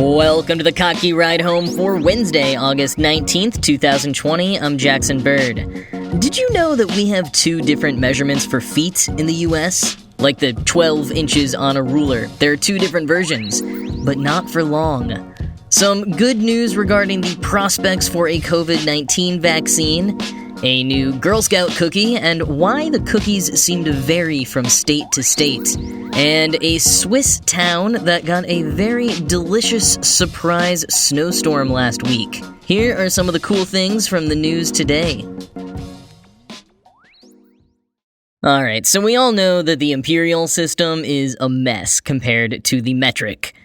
Welcome to the Cocky Ride Home for Wednesday, August 19th, 2020. I'm Jackson Bird. Did you know that we have two different measurements for feet in the U.S.? Like the 12 inches on a ruler. There are two different versions, but not for long. Some good news regarding the prospects for a COVID-19 vaccine, a new Girl Scout cookie, and why the cookies seem to vary from state to state, and a Swiss town that got a very delicious surprise snowstorm last week. Here are some of the cool things from the news today. Alright, so we all know that the imperial system is a mess compared to the metric.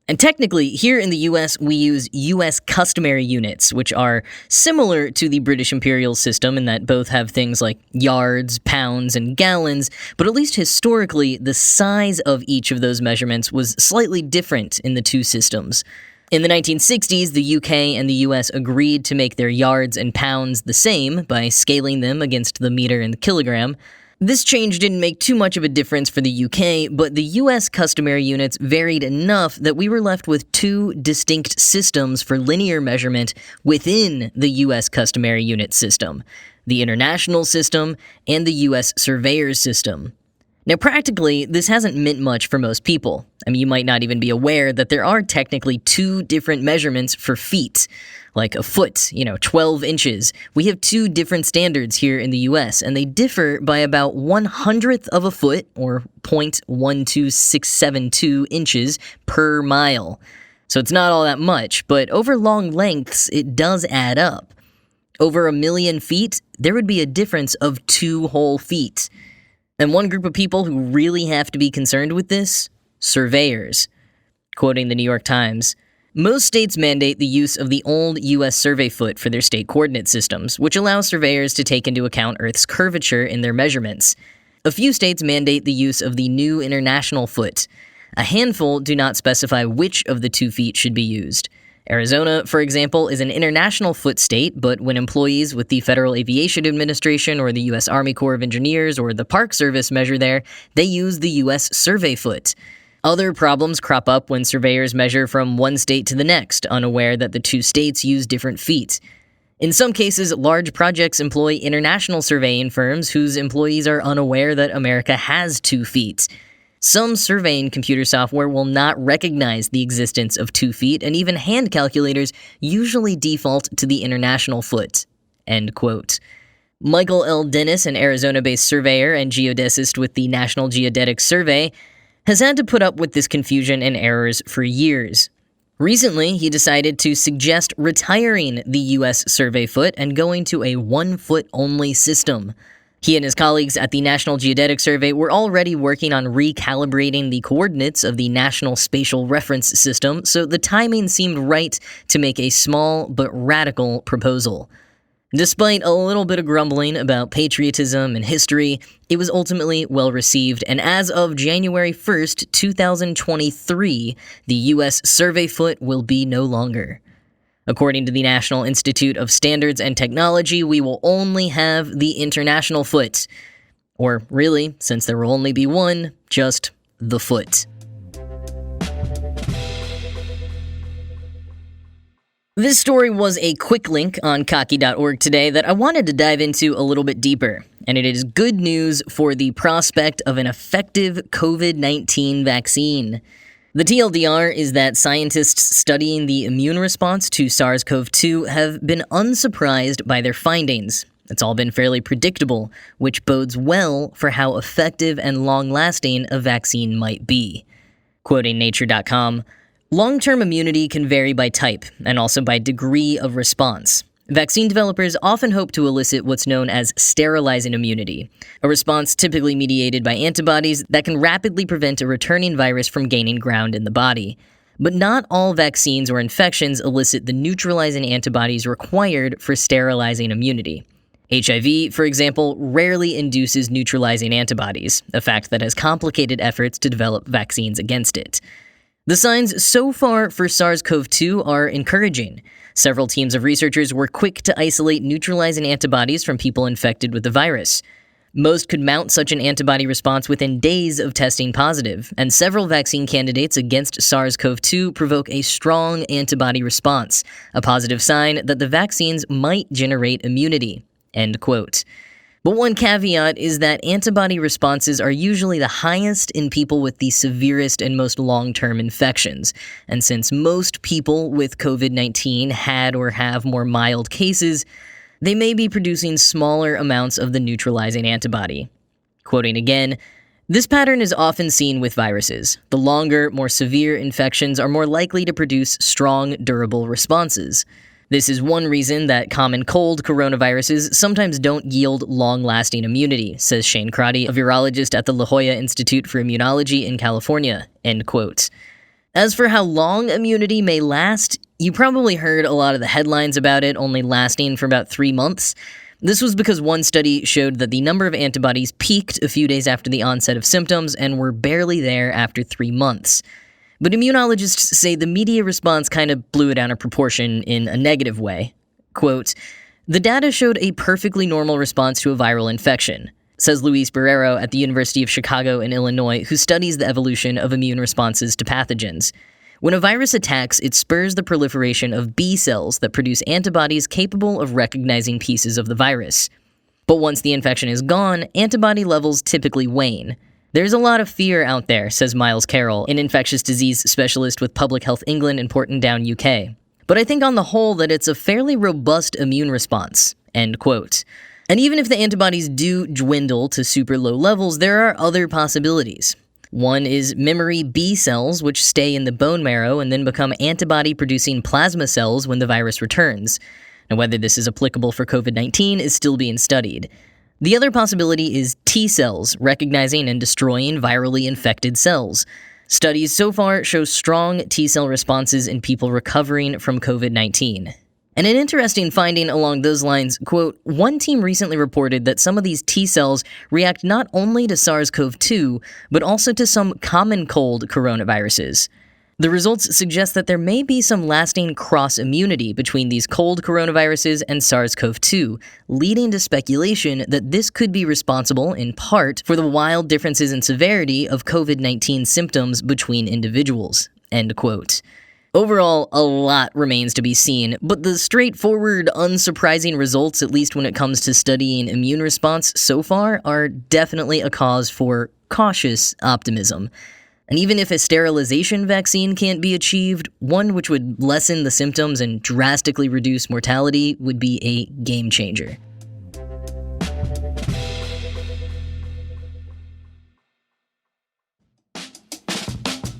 And technically, here in the US, we use US customary units, which are similar to the British imperial system in that both have things like yards, pounds, and gallons, but at least historically, the size of each of those measurements was slightly different in the two systems. In the 1960s, the UK and the US agreed to make their yards and pounds the same by scaling them against the meter and the kilogram. This change didn't make too much of a difference for the UK, but the US customary units varied enough that we were left with two distinct systems for linear measurement within the US customary unit system: the international system and the US surveyor's system. Now, practically, this hasn't meant much for most people. I mean, you might not even be aware that there are technically two different measurements for feet. Like a foot, 12 inches. We have two different standards here in the US, and they differ by about 1/100th of a foot, or 0.12672 inches per mile. So it's not all that much, but over long lengths, it does add up. Over 1 million feet, there would be a difference of 2 whole feet. And one group of people who really have to be concerned with this? Surveyors. Quoting the New York Times, "Most states mandate the use of the old U.S. survey foot for their state coordinate systems, which allows surveyors to take into account Earth's curvature in their measurements. A few states mandate the use of the new international foot. A handful do not specify which of the 2 feet should be used. Arizona, for example, is an international foot state, but when employees with the Federal Aviation Administration or the U.S. Army Corps of Engineers or the Park Service measure there, they use the U.S. survey foot. Other problems crop up when surveyors measure from one state to the next, unaware that the 2 states use different feet. In some cases, large projects employ international surveying firms whose employees are unaware that America has 2 feet. Some surveying computer software will not recognize the existence of 2 feet, and even hand calculators usually default to the international foot." End quote. Michael L. Dennis, an Arizona-based surveyor and geodesist with the National Geodetic Survey, has had to put up with this confusion and errors for years. Recently, he decided to suggest retiring the U.S. survey foot and going to a 1-foot-only system. He and his colleagues at the National Geodetic Survey were already working on recalibrating the coordinates of the National Spatial Reference System, so the timing seemed right to make a small but radical proposal. Despite a little bit of grumbling about patriotism and history, it was ultimately well received, and as of January 1st, 2023, the U.S. survey foot will be no longer. According to the National Institute of Standards and Technology, we will only have the international foot. Or really, since there will only be one, just the foot. This story was a quick link on cocky.org today that I wanted to dive into a little bit deeper, and it is good news for the prospect of an effective COVID-19 vaccine. The TLDR is that scientists studying the immune response to SARS-CoV-2 have been unsurprised by their findings. It's all been fairly predictable, which bodes well for how effective and long-lasting a vaccine might be. Quoting Nature.com, "Long-term immunity can vary by type and also by degree of response. Vaccine developers often hope to elicit what's known as sterilizing immunity, a response typically mediated by antibodies that can rapidly prevent a returning virus from gaining ground in the body. But not all vaccines or infections elicit the neutralizing antibodies required for sterilizing immunity. HIV, for example, rarely induces neutralizing antibodies, a fact that has complicated efforts to develop vaccines against it. The signs so far for SARS-CoV-2 are encouraging. Several teams of researchers were quick to isolate neutralizing antibodies from people infected with the virus. Most could mount such an antibody response within days of testing positive, and several vaccine candidates against SARS-CoV-2 provoke a strong antibody response, a positive sign that the vaccines might generate immunity. End quote. But one caveat is that antibody responses are usually the highest in people with the severest and most long-term infections. And since most people with COVID-19 had or have more mild cases, they may be producing smaller amounts of the neutralizing antibody. Quoting again, "This pattern is often seen with viruses. The longer, more severe infections are more likely to produce strong, durable responses. This is one reason that common cold coronaviruses sometimes don't yield long-lasting immunity," says Shane Crotty, a virologist at the La Jolla Institute for Immunology in California. End quote. As for how long immunity may last, you probably heard a lot of the headlines about it only lasting for about 3 months. This was because one study showed that the number of antibodies peaked a few days after the onset of symptoms and were barely there after 3 months. But immunologists say the media response kind of blew it out of proportion in a negative way. Quote, "The data showed a perfectly normal response to a viral infection," says Luis Barrero at the University of Chicago in Illinois, who studies the evolution of immune responses to pathogens. "When a virus attacks, it spurs the proliferation of B cells that produce antibodies capable of recognizing pieces of the virus. But once the infection is gone, antibody levels typically wane. There's a lot of fear out there," says Miles Carroll, an infectious disease specialist with Public Health England in Portondown, UK. "But I think on the whole that it's a fairly robust immune response." End quote. And even if the antibodies do dwindle to super low levels, there are other possibilities. One is memory B cells, which stay in the bone marrow and then become antibody-producing plasma cells when the virus returns. Now, whether this is applicable for COVID-19 is still being studied. The other possibility is T cells, recognizing and destroying virally infected cells. Studies so far show strong T cell responses in people recovering from COVID-19. And an interesting finding along those lines, quote, "One team recently reported that some of these T cells react not only to SARS-CoV-2, but also to some common cold coronaviruses. The results suggest that there may be some lasting cross-immunity between these cold coronaviruses and SARS-CoV-2, leading to speculation that this could be responsible, in part, for the wild differences in severity of COVID-19 symptoms between individuals." End quote. Overall, a lot remains to be seen, but the straightforward, unsurprising results, at least when it comes to studying immune response so far, are definitely a cause for cautious optimism. And even if a sterilization vaccine can't be achieved, one which would lessen the symptoms and drastically reduce mortality would be a game changer.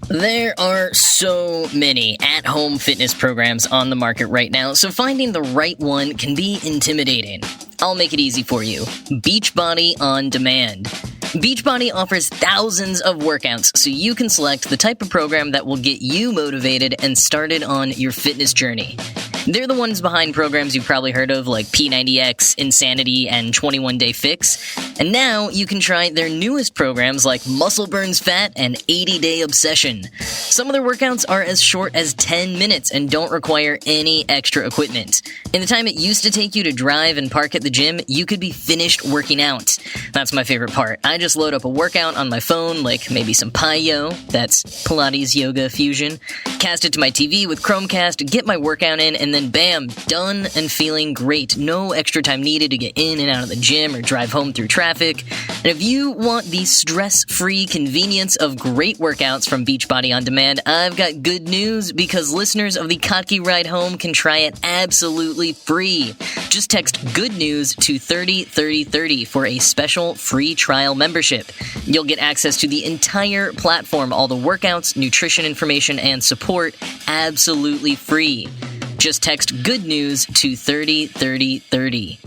There are so many at-home fitness programs on the market right now, so finding the right one can be intimidating. I'll make it easy for you. Beachbody On Demand. Beachbody offers thousands of workouts, so you can select the type of program that will get you motivated and started on your fitness journey. They're the ones behind programs you've probably heard of like P90X, Insanity, and 21 Day Fix. And now you can try their newest programs like Muscle Burns Fat and 80 Day Obsession. Some of their workouts are as short as 10 minutes and don't require any extra equipment. In the time it used to take you to drive and park at the gym, you could be finished working out. That's my favorite part. I just load up a workout on my phone, like maybe some Pi-Yo, that's Pilates Yoga Fusion, cast it to my TV with Chromecast, get my workout in, and then bam, done and feeling great. No extra time needed to get in and out of the gym or drive home through traffic. And if you want the stress-free convenience of great workouts from Beachbody On Demand, I've got good news because listeners of the Kottke Ride Home can try it absolutely free. Just text good news to 303030 for a special free trial membership. You'll get access to the entire platform, all the workouts, nutrition information, and support absolutely free. Just text good news to 303030.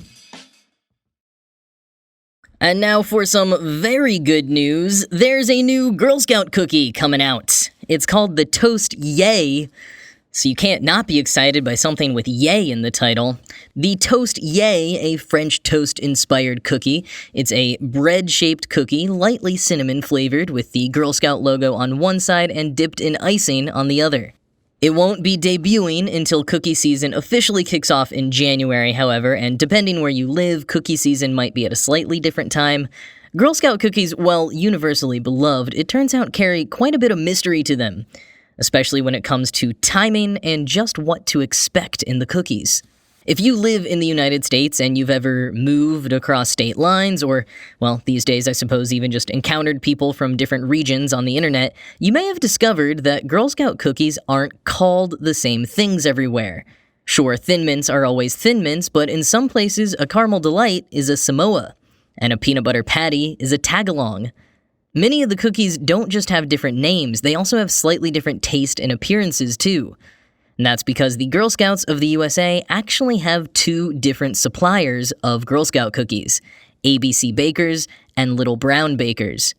And now for some very good news. There's a new Girl Scout cookie coming out. It's called the Toast Yay, so you can't not be excited by something with yay in the title. The Toast Yay, a French toast-inspired cookie. It's a bread-shaped cookie, lightly cinnamon-flavored with the Girl Scout logo on one side and dipped in icing on the other. It won't be debuting until cookie season officially kicks off in January, however, and depending where you live, cookie season might be at a slightly different time. Girl Scout cookies, while universally beloved, it turns out carry quite a bit of mystery to them, especially when it comes to timing and just what to expect in the cookies. If you live in the United States and you've ever moved across state lines or, well, these days I suppose even just encountered people from different regions on the internet, you may have discovered that Girl Scout cookies aren't called the same things everywhere. Sure, Thin Mints are always Thin Mints, but in some places a Caramel Delight is a Samoa, and a Peanut Butter Patty is a Tagalong. Many of the cookies don't just have different names, they also have slightly different taste and appearances too. And that's because the Girl Scouts of the USA actually have two different suppliers of Girl Scout cookies, ABC Bakers and Little Brown Bakers.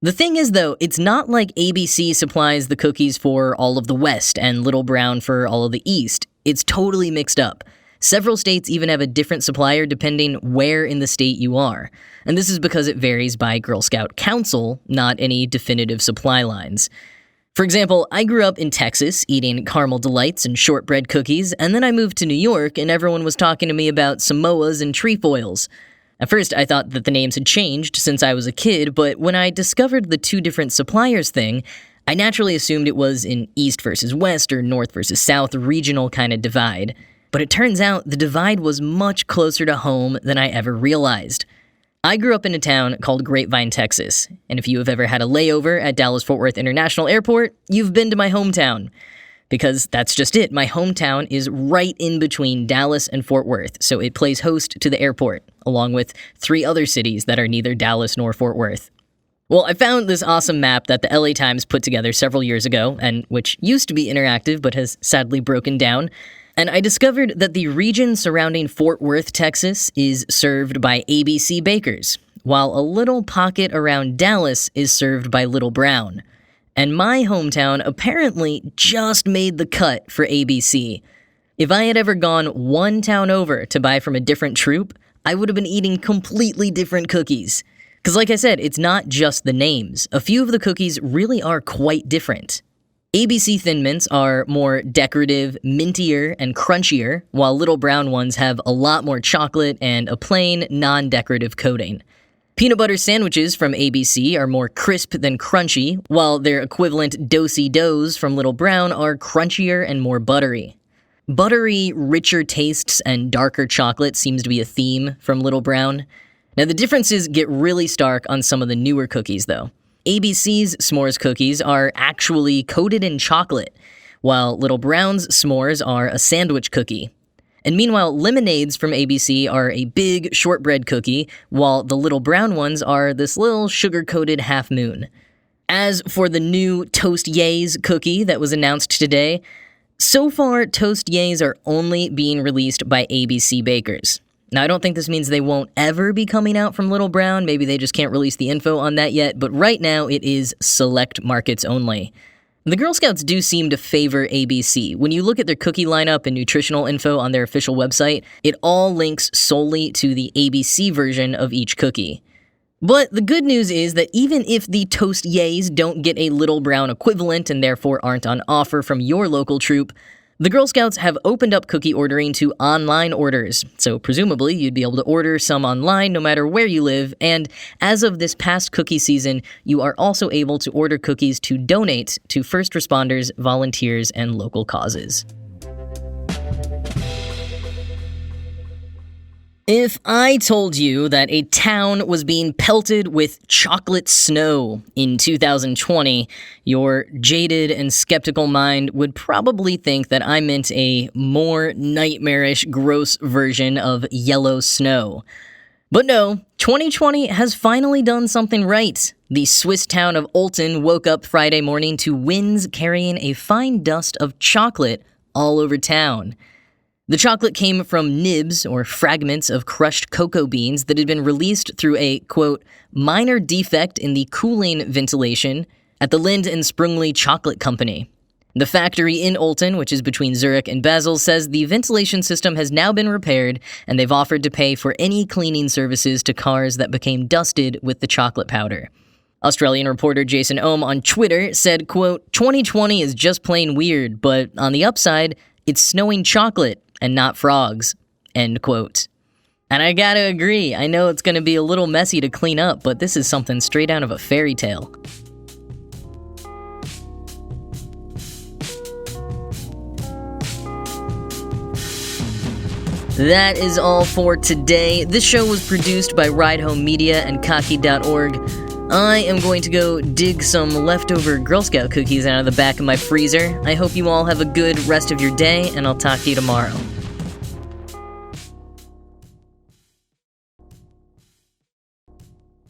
The thing is though, it's not like ABC supplies the cookies for all of the West and Little Brown for all of the East. It's totally mixed up. Several states even have a different supplier depending where in the state you are. And this is because it varies by Girl Scout Council, not any definitive supply lines. For example, I grew up in Texas eating Caramel Delights and shortbread cookies, and then I moved to New York and everyone was talking to me about Samoas and trefoils. At first, I thought that the names had changed since I was a kid, but when I discovered the two different suppliers thing, I naturally assumed it was an East versus West or North versus South regional kind of divide. But it turns out the divide was much closer to home than I ever realized. I grew up in a town called Grapevine, Texas, and if you have ever had a layover at Dallas-Fort Worth International Airport, you've been to my hometown. Because that's just it, my hometown is right in between Dallas and Fort Worth, so it plays host to the airport, along with 3 other cities that are neither Dallas nor Fort Worth. Well, I found this awesome map that the LA Times put together several years ago, and which used to be interactive but has sadly broken down. And I discovered that the region surrounding Fort Worth, Texas, is served by ABC Bakers, while a little pocket around Dallas is served by Little Brown. And my hometown apparently just made the cut for ABC. If I had ever gone one town over to buy from a different troop, I would have been eating completely different cookies. Because like I said, it's not just the names. A few of the cookies really are quite different. ABC Thin Mints are more decorative, mintier, and crunchier, while Little Brown ones have a lot more chocolate and a plain, non-decorative coating. Peanut butter sandwiches from ABC are more crisp than crunchy, while their equivalent Do-si-dos from Little Brown are crunchier and more buttery. Buttery, richer tastes and darker chocolate seems to be a theme from Little Brown. Now the differences get really stark on some of the newer cookies though. ABC's s'mores cookies are actually coated in chocolate, while Little Brown's s'mores are a sandwich cookie. And meanwhile, lemonades from ABC are a big shortbread cookie, while the Little Brown ones are this little sugar-coated half moon. As for the new Toast Yays cookie that was announced today, so far Toast Yays are only being released by ABC Bakers. Now, I don't think this means they won't ever be coming out from Little Brown. Maybe they just can't release the info on that yet, but right now it is select markets only. The Girl Scouts do seem to favor ABC. When you look at their cookie lineup and nutritional info on their official website, it all links solely to the ABC version of each cookie. But the good news is that even if the Toast Yays don't get a Little Brown equivalent and therefore aren't on offer from your local troop, the Girl Scouts have opened up cookie ordering to online orders, so presumably you'd be able to order some online no matter where you live, and as of this past cookie season, you are also able to order cookies to donate to first responders, volunteers, and local causes. If I told you that a town was being pelted with chocolate snow in 2020, your jaded and skeptical mind would probably think that I meant a more nightmarish, gross version of yellow snow. But no, 2020 has finally done something right. The Swiss town of Olten woke up Friday morning to winds carrying a fine dust of chocolate all over town. The chocolate came from nibs, or fragments of crushed cocoa beans that had been released through a, quote, minor defect in the cooling ventilation at the Lind and Sprungli Chocolate Company. The factory in Olten, which is between Zurich and Basel, says the ventilation system has now been repaired, and they've offered to pay for any cleaning services to cars that became dusted with the chocolate powder. Australian reporter Jason Ohm on Twitter said, quote, 2020 is just plain weird, but on the upside, it's snowing chocolate and not frogs, end quote. And I gotta agree, I know it's gonna be a little messy to clean up, but this is something straight out of a fairy tale. That is all for today. This show was produced by Ride Home Media and Kaki.org. I am going to go dig some leftover Girl Scout cookies out of the back of my freezer. I hope you all have a good rest of your day, and I'll talk to you tomorrow.